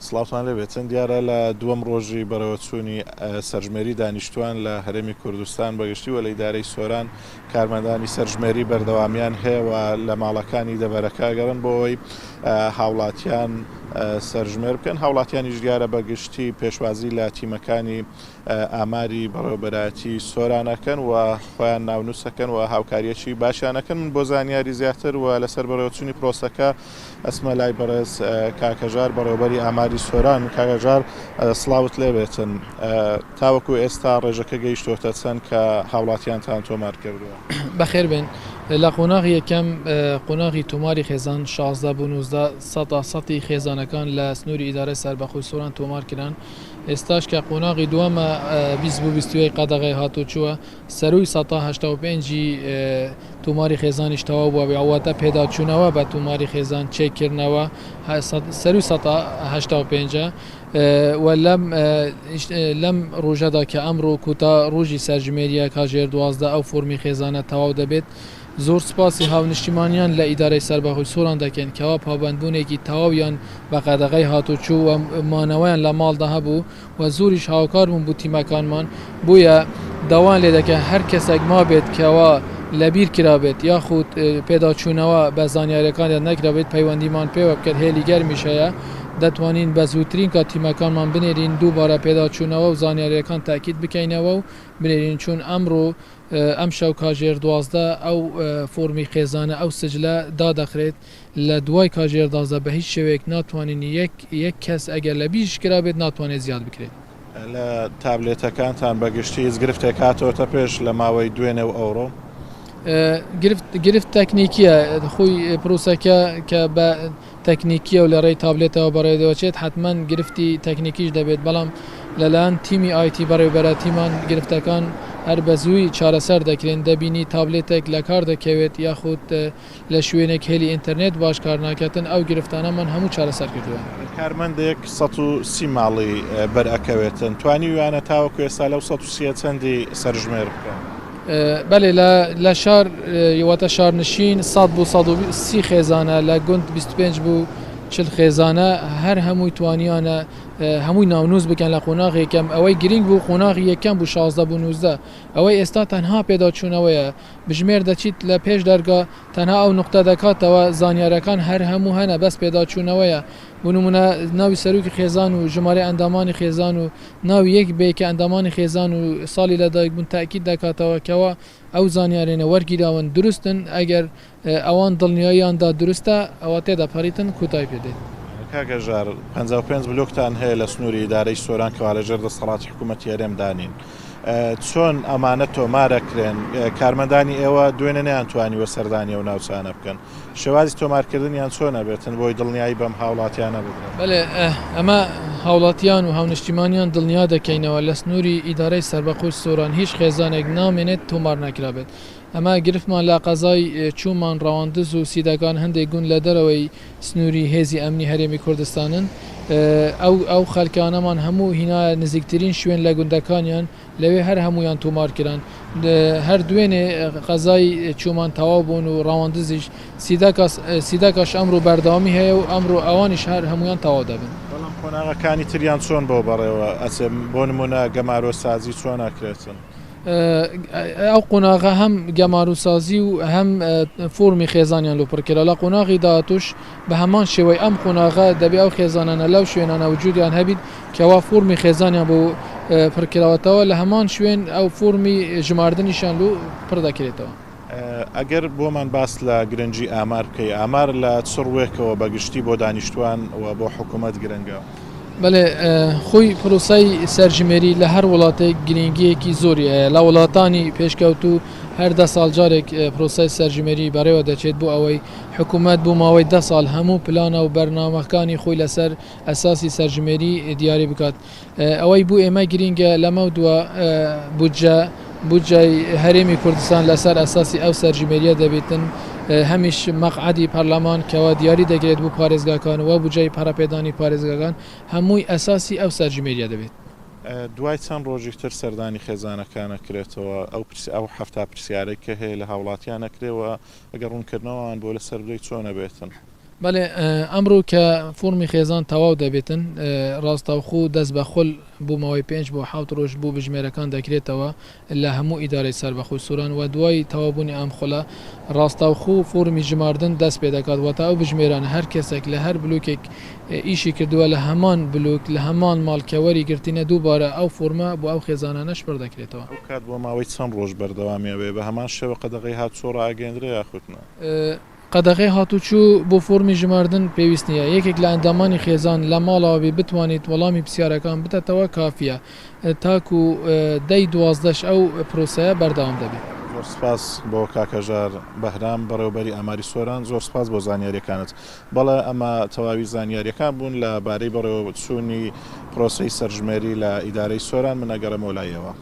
سڵاوتان لەبێتن دیارە لە دووەم ڕۆژی بەرەوەچوونی سەرژمێری دانیشتوان لە هەرێمی کوردستان بەگشتی و لە ئیدارەی سۆران کارمەندانی سەرژمێری بەردەوامیان هەیە و لە ماڵەکانی دەبەرەکە گەڕن بۆەوەی هاوڵاتیان سەرژمێر بکەن. هاوڵاتیانیش دیارە بەگشتی پێشوازی لە تیمەکانی ئاماری بەڕێوەبەرایەتی سۆرانەکەن و خۆیان ناونووسەکەن و هاوکاریەکی باشیانەکەن. من بۆ زانیاری زیاتر و لەسەر بەڕێوەچوونی پرۆسەکە ئەسمە لای بەڕێز کاکەژار بەڕێوەبەری ئاماری سۆران. کاکەژار سڵاوت لێبێتن، تاوەکو ئێستا ڕێژەکە گەیشتۆتە چەند کە هاوڵاتیانتان تۆمار کردووە؟ بەخێر بێن. لە قۆناغی یەکەم قۆناغی تۆماری خێزان 16 بۆ 19 سەدی خێزانەکان لە سنووری ئیدارەی سەربەخۆی سۆران تۆمار کران. ئێستاش کە قۆناغی دووەمە 20 بۆ 22 قەدەغی هاتوچووە، سەروی 85 تۆماری خێزانیش تەواو بووە، ئەواتە پێداچوونەوە بە تۆماری خێزان چێککردنەوە سەروی 85 و لەم ڕۆژەدا کە ئەمڕۆ کوتا ڕۆژی سەرژمێریە کاژێر 12 ئەو فۆرمی خێزانە تەواو دەبێت. زۆر سپاسی هاونیشتیمانیان لە ئیدارەی سەربەخۆی سۆران دەکەن کەوا پابەندبوونێکی تەواویان بە قەدەغەی هاتوچوو و مانەوەیان لە ماڵدا هەبوو و زۆریش هاوکار بوون بۆ تیمەکانمان. بویە داوان لێ دەکەن هەر کەسێک ما بێت کەوا لەبیر کرابێت یاخود پێداچوونەوە بە زانیاریەکانیان نەکرابێت پەیوەندیمان پێوە بکرد. هێلی گەرمیش هەیە، دەتوانین بە زووترین کە تیمەکانمان بنێرین دووبارە پێداچوونەوە و زانیاریەکان تاکید بکەینەوە و بنێرین، چون ئەمڕۆ ئەم شەو کاژێر 12 ئەو فۆرمی خێزانە ئەو سجلە دادەخرێت. لە دوای کاژێر 12 بە هیچ شێوەیەک ناتوانین یەک کەس ئەگەر لە بیش کرابێت ناتوانێت زیاد بکرێت. لە تابلێتەکانتان بەگشتی هیچ گرفتێک هاتەوەتە پێش لە ماوەی دوێنێ و ئەوڕۆ؟ گرفت تەکنیکیە، خۆی پرۆسەکە کە بە تەکنیکیە و لە ڕێی تابلێتەوە بەڕێدەوەچێت حتمما گرفتی تەکنیکیش دەبێت، بەڵام لەلایەن تیمی ئایتی بەڕێوەبەرەتیمان گرفتەکان هەر بە زووی چارەسەر دەکرێن. دەبینی تابلێتێک لە کار دەکەوێت یاخود لە شوێنێک هێلی ئینتەرنێت باش کار ناکەتن. ئەو گرفتانەمان هەموو چارەسەر کردووە. کارمەندێک 130 ماڵی بەرئەکەوێتن، توانی ویانە تاوەکو ئێستا لەو 130 چەندی سەرژمێر بکەن؟ بەێ لە شار یواتە شارنشین 100 بۆ 130 خێزانە لە گوند 25 بوو 40 خێزانە هەر هەمووی توانیانە هەمووی ناونووس بکەن لە قۆناغێکم. ئەوەی گرنگ بوو قۆناغی یەکەم بوو 16 بۆ 19. ئەوەی ئێستا تەنها پێداچوونەوەیە بژمێر دەچیت لە پێش دەرگا تەنها ئەو نقطە دەکاتەوە زانیارەکان هەر هەموو هەنە بەس پێداچوونەوەیە. بنمونە ناوی سەرۆکی خێزان و ژمارە ئەندامانی خێزان و ناوی یەک بێکە ئەندامانی خێزان و ساڵی لەدایک بوون تاکید دەکاتەوە کەەوە ئەو زانیارێنە وەرگیراون دروستن. ئەگەر ئەوان دڵنیاییاندا دروستە ئەوە تێدا پەریتن کوتای پێدێت. کاکەژار 55 بلوکتان هەیە لە سنووری ئیدارەی سۆران کەوا لەژێر دەسەڵاتی حکوومەتی هەرێم دانین. چۆن ئەمانە تۆمارەکرێن؟ کارمەندانی ئێوە دوێنێ نەیانتوانیوە سەردانی و ناوچانە بکەن. شێوازی تۆمارکردنیان چۆنە بێتن بۆی دڵنیایی بەم هاوڵاتیانە بدرێن؟ بەڵێ ئەمە هاوڵاتیان و هاونیشتیمانیان دڵنیا دەکەینەوە لە سنووری ئیدارەی سەربەخۆی سۆران هیچ خێزانێک نامێنێت تۆمار نەکرابێت. ئەمە گرفتمان لە قەزای چوومان ڕەواندز و سیدەکان هەندێک گون لە دەرەوەی سنووری هێزی ئەمنی هەرێمی کوردستانن. ئەو خەلکانەمان هەموو هینایە نزیکترین شوێن لە گوندەکانیان لەوێ هەر هەمویان تۆمار کران. هەر دوێنێ قەزای چوومان تەواو بوون و ڕەواندزیش سیدەکەش ئەمڕۆ بەردەوامی هەیە و ئەمڕۆ ئەوانیش هەر هەمویان تەواو دەبن. بەڵام قۆناغەکانی تریان چۆن بۆ بەڕێوە ئەچێ؟ بۆ نمونە گەمارۆسازی چۆن ئەکرێتن؟ ئەو قۆناغە هەم گەماروسازی و هەم فۆرمی خێزانیان لۆ پڕکرا. لە قۆناغی داهاتوش بە هەمان شێوەی ئەم قۆناغە دەبێ ئەو خێزانانە لەو شوێنانە وجودیان هەبیت کەوا فۆرمی خێزانیان بۆ پڕکراوەتەوە لە هەمان شوێن ئەو فۆرمی ژماردنیشان لۆ پڕ دەکرێتەوە. ئەگەر بۆمان باس لە گرنگی ئامار بکەی، ئامار لە چڕوێکەوە بەگشتی بۆ دانیشتوان و بۆ حکوومەت گرنگە؟ بەڵێ خۆی پرۆسای سەرژمێری لە هەر وڵاتێک گرنگیەکی زۆری هەیە. لە وڵاتانی پێشکەوت و هەر 10 ساڵ جارێک پرۆسای سەرژمێری بەڕێوە دەچێت بۆ ئەوەی حکوومەت بۆ ماوەی 10 ساڵ هەموو پلانە و بەرنامەکانی خۆی لەسەر ئەساسی سەرژمێری دیاری بکات. ئەوەی بوو ئێمە گرینگە لەمە دووە بودجەی هەرێمی کوردستان لەسەر ئەساسی ئەو سەرژمێریە دەبێتن هەمیش مەقعدی پەرلەمان کەوا دیاری دەگرێت بۆ پارێزگاکانەوە بودجەی پەرەپێدانی پارێزگاکان هەمووی ئەساسی ئەو سەرژمێریە دەبێت. دوای چەند ڕۆژی تر سەردانی خێزانەکانە کرێتەوە ئەو هەفتا پرسیارێک کە هەیە لە هاوڵاتیانە کرێەوە ئەگەر ڕوونکردنەوەیان بۆ لە سەربرەی چۆنە بێتن؟ بەێ ئەمڕۆ کە فۆرمی خێزان تەواو دەبێتن ڕاستەوخۆ دەست بەخۆل بوومەوەی 5 بۆ 7 ڕۆژ بوو بژمێرەکان دەکرێتەوە لە هەموو ئیدارەی سەربەخۆی سووران و دوای تەوابوونی ئەم خۆلە ڕاستەوخۆ فۆرمی ژماردن دەست پێ دەکات وەتا ئەو بژمێران هەر کەسێک لە هەر بلوکێک ئیشی کردووە لە هەمان بلوک لە هەمان ماڵکەوەری گرتینە دووبارە ئەو فۆرمە بۆ ئەو خێزانانەش پڕ دەکرێتەوە ئەو کات بۆ ماوەی چەند ڕۆژ بەردەوامیە بێ بە هەمان شێوە قەدەغی هاتووە ڕاگەندرێ یاخوتنە قەدەغی هاتوچوو بۆ فۆرمی ژماردن پێویست نییە یەکێک لە ئەندامانی خێزان لە ماڵاوی بتوانیت وەڵامی پرسیارەکان بتەتەوە کافیە تاکو دەی دوازدەش ئەو پرۆسەیە بەردەوام دەبێت. زۆر سپاس بۆ کاکەژار بەهرام بەڕێوەبەری ئاماری سۆران زۆر سپاس بۆ زانیاریەکانت بەڵێ ئەمە تەواوی زانیاریەکان بوون لە بارەی بەڕێوەچوونی پرۆسەی سەرژمێری لە ئیدارەی سۆران من ئەگەڕەمەوە لایەوە.